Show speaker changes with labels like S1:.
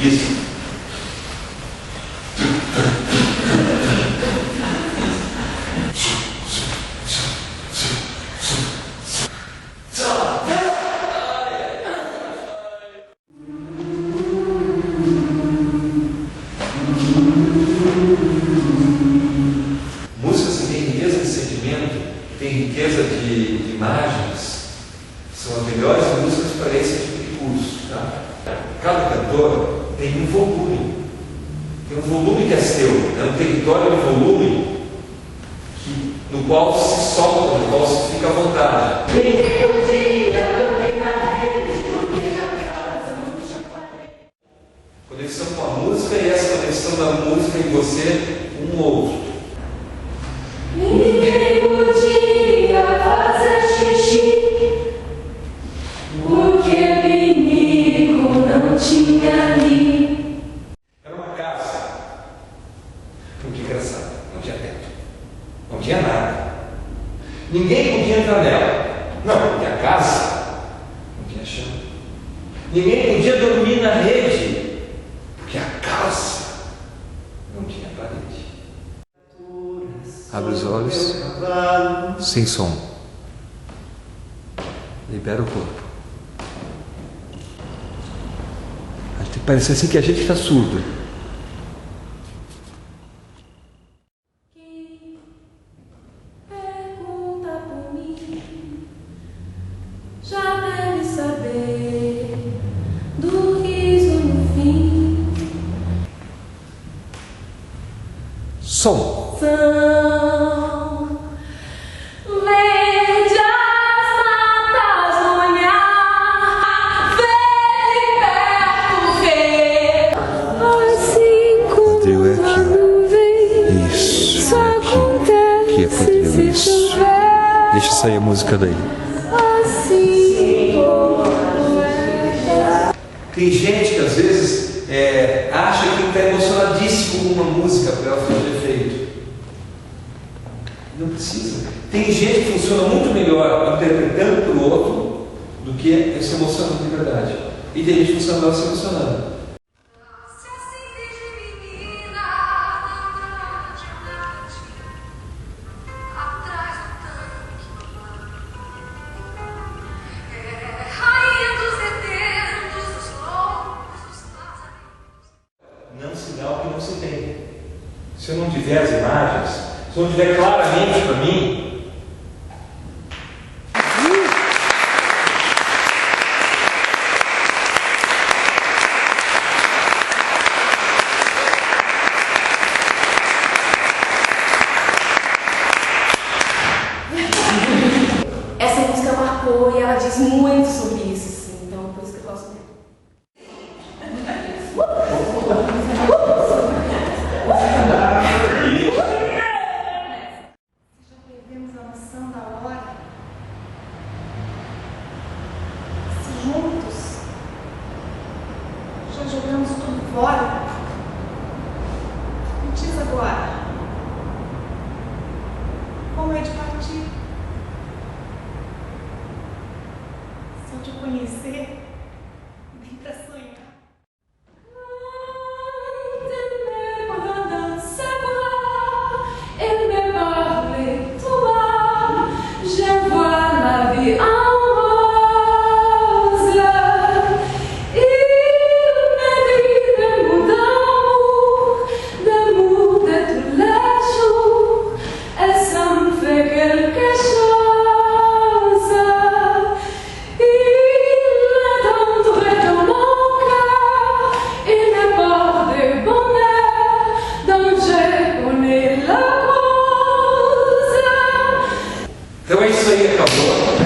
S1: Isso. Música assim, tem riqueza de sentimento, tem riqueza de imagens, são as melhores músicas para esse tipo de curso. Tá? Cada cantor tem um volume que é seu, é um território de volume no qual se solta, no qual se fica à vontade. Conexão com a música e essa conexão da música em você, um outro.
S2: Ninguém podia fazer xixi, porque Pinico não tinha ali.
S1: Era uma casa muito engraçada, não tinha teto, não tinha nada. Ninguém podia entrar nela. Não, porque a casa não tinha chão. Ninguém podia dormir na rede, porque a casa não tinha parede. Abre os olhos, sem som. Libera o corpo. Parece assim que a gente está surdo.
S2: Quem pergunta por mim já deve saber do riso no fim.
S1: Som.
S2: São verdes matas no olhar, vem perto ver. Assim como
S1: Quadril é aqui,
S2: uma
S1: ó.
S2: nuvem,
S1: Isso,
S2: só
S1: é aqui.
S2: acontece
S1: Aqui é quadril,
S2: se
S1: isso.
S2: chover.
S1: Deixa sair a música daí.
S2: Assim como é.
S1: Tem gente que às vezes acha que está emocionadíssimo com uma música para ela fazer efeito. Não precisa. Tem gente que funciona muito melhor interpretando para o outro do que se emocionando de verdade. E tem gente que funciona melhor se emocionando.
S2: Se assim desde menina, atrás do tanque, rainha dos eternos, dos loucos, dos passarinhos.
S1: Não se dá o que não se tem. Se eu não tiver as imagens, se eu não tiver claramente para mim,
S2: Essa música marcou e ela diz muito sobre isso, assim, então por isso que eu gosto muito. Já perdemos a noção da hora? Se juntos já jogamos tudo fora, me diz agora, como é de partir? Se eu te conhecer, nem pra sonhar.
S1: então é isso aí, acabou.